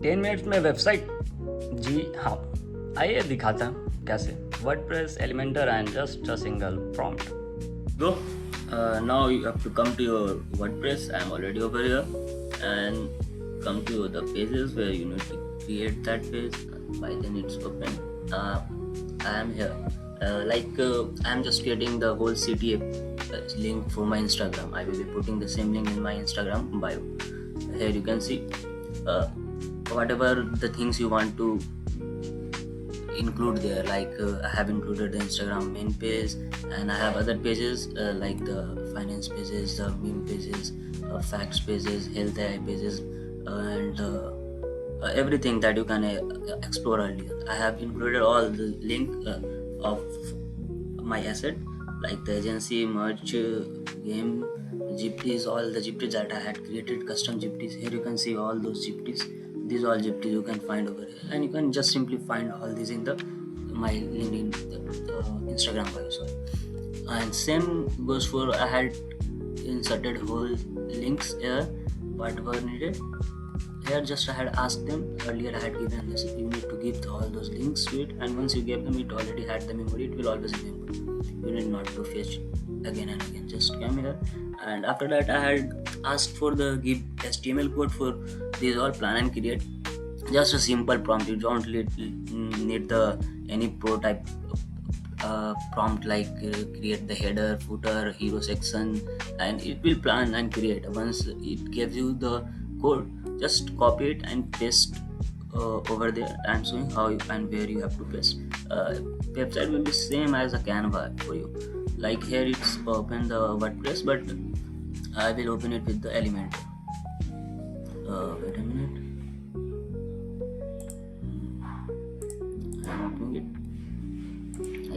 10 minutes में website. जी हाँ, आइए दिखाता हूँ कैसे। WordPress, Elementor and just a single prompt. Go. Now you have to come to your WordPress. I'm already over here, and come to the pages where you need to create that page. By then it's open. I am here. I'm just creating the whole CTA link for my Instagram. I will be putting the same link in my Instagram bio. Here you can see uh, whatever the things you want to include there. I have included the Instagram main page, and I have other pages like the finance pages, the meme pages, facts pages, health AI pages, and everything that you can explore earlier. I have included all the link of my asset, like the agency, merch, game, GPTs, all the GPTs that I had created, custom GPTs. Here you can see all those GPTs. These all GPTs you can find over here, and you can just simply find all these in the my LinkedIn, Instagram bio. Sorry. And same goes for, I had inserted whole links here, whatever needed. Here just I had asked them earlier. I had given this, you need to give all those links to it, and once you gave them, it already had the memory. It will always remember. You need not to fetch again and again. Just come here, and after that I had asked for the give HTML code for these all plan and create. Just a simple prompt. You don't need the any pro type prompt like create the header, footer, hero section, and it will plan and create. Once it gives you the code, just copy it and paste over there. I'm showing how you and where you have to paste. Website will be same as a Canva for you. Like here it's open the WordPress, but I will open it with the Elementor. Wait a minute. I'm opening it.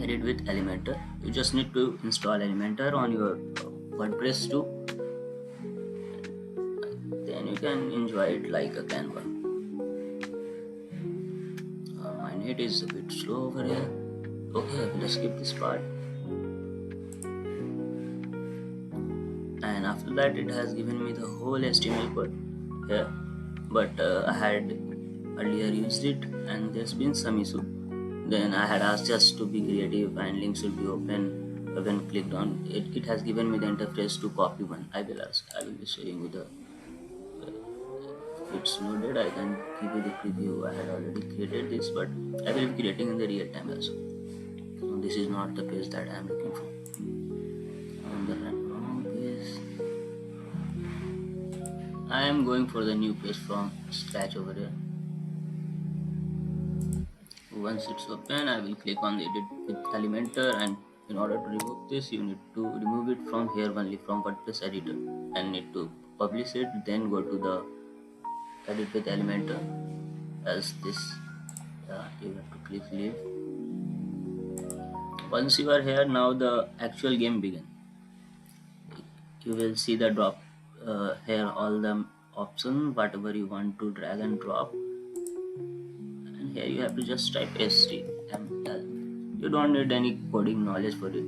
Edit with Elementor. You just need to install Elementor on your WordPress too. Then you can enjoy it like a Canva. My net is a bit slow over here. Okay, let's skip this part. And after that, it has given me the whole HTML code here, but I had earlier used it and there's been some issue. Then I had asked just to be creative and links should be open. When clicked on it, it has given me the interface to copy one. I will be showing you the if it's loaded. I can give you the preview. I had already created this, but I will be creating in the real time also. So this is not the page that I am looking for. On the wrong page, I am going for the new page from scratch over here. Once it's open, I will click on the edit with Elementor, and in order to remove this, you need to remove it from here only, from WordPress editor, and need to publish it, then go to the edit with Elementor as this. You have to click leave. Once you are here, now the actual game begin. You will see the drop here, all the options, whatever you want to drag and drop. Here you have to just type HTML. You don't need any coding knowledge for it.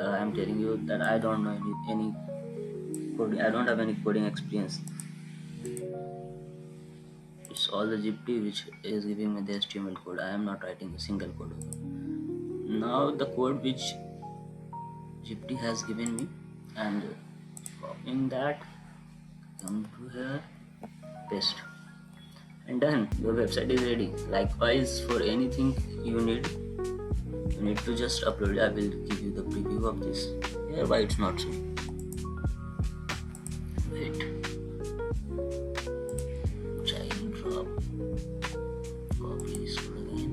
I'm telling you that I don't know any coding. I don't have any coding experience. It's all the GPT which is giving me the HTML code. I am not writing a single code. Now the code which GPT has given me, and copying that, come to here, paste, and done. Your website is ready. Likewise, for anything you need to just upload. I will give you the preview of this. Here, why it's not so. Wait. Try and drop. Copy this one again.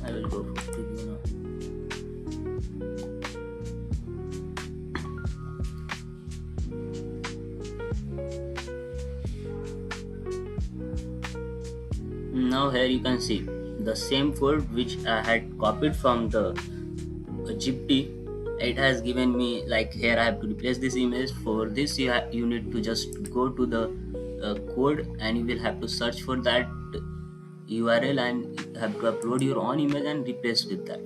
I will go for preview now. Now here you can see the same code which I had copied from the GPT. It has given me, like, here I have to replace this image. For this you need to just go to the code, and you will have to search for that URL and you have to upload your own image and replace with that.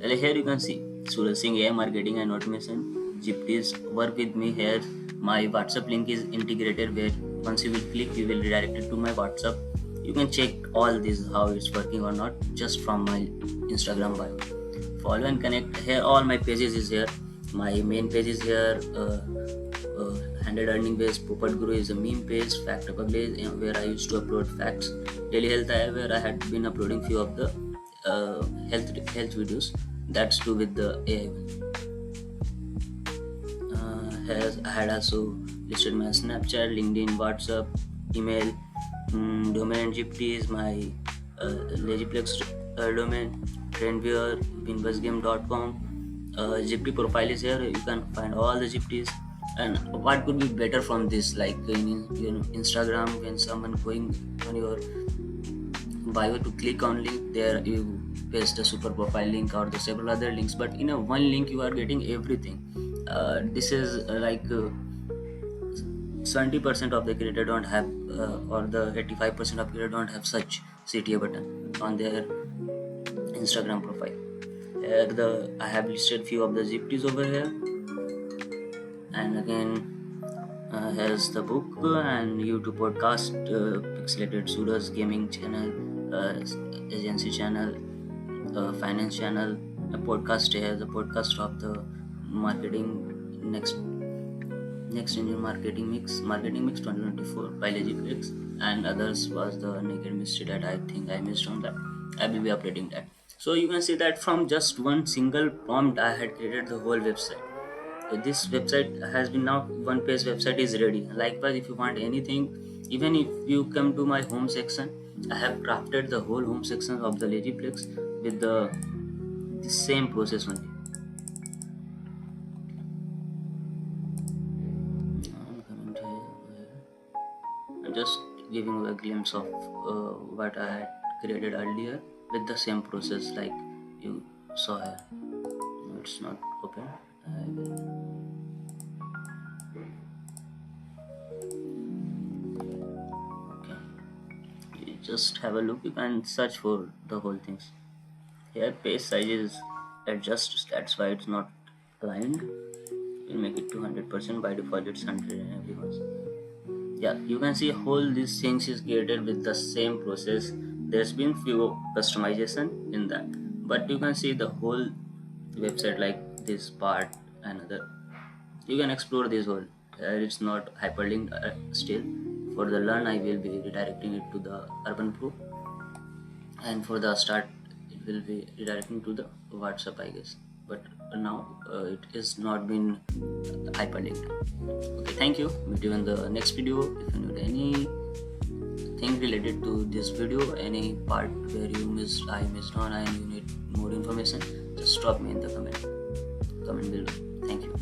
And here you can see Suraj Singh AI marketing and automation. gypties work with me. Here my WhatsApp link is integrated, where once you will click, you will redirect it to my WhatsApp. You can check all this how it's working or not just from my Instagram bio. Follow and connect. Here all my pages is here. My main page is here. 100 earning base, Popat Guru is a meme page, Fact of a Blaze, where I used to upload facts. Daily Health I, where I had been uploading few of the health videos. That's to with the AI one. I had also listed my Snapchat, LinkedIn, WhatsApp, email, domain and GPT is my Legiplex domain, Trendviewer, winbuzzgame.com. GPT profile is here. You can find all the GPTs. And what could be better from this? Like in Instagram, when someone going on your bio to click on link, there you paste the super profile link or the several other links. But in a one link, you are getting everything. This is 70% of the creator don't have, or the 85% of creator don't have such CTA button on their Instagram profile. Here I have listed few of the GPTs over here, and again here's the book and YouTube podcast, pixelated Suraj gaming channel, agency channel, finance channel, a podcast. Here the podcast of the marketing next engine marketing mix 2024 by Plex, and others was the naked mystery that I think I missed on that. I will be updating that. So you can see that from just one single prompt I had created the whole website. So this website has been now one page website is ready. Likewise, if you want anything, even if you come to my home section, I have crafted the whole home section of the Legiplex with the same process only. I'm just giving you a glimpse of what I had created earlier with the same process like you saw here. No, it's not open. Okay, you just have a look. You can search for the whole things. Here page size is adjust, that's why it's not aligned. We'll make it to 100%. By default it's 100 and everyone's. Yeah, you can see whole these things is created with the same process. There's been few customization in that, but you can see the whole website like this part and other. You can explore this whole. It's not hyperlinked still. For the learn, I will be redirecting it to the Urban Pro, and for the start, it will be redirecting to the WhatsApp, I guess. But now it is not been hyperlinked. Okay, thank you. Meet you in the next video. If you need anything related to this video, any part where I missed on and you need more information, just drop me in the comment below. Thank you.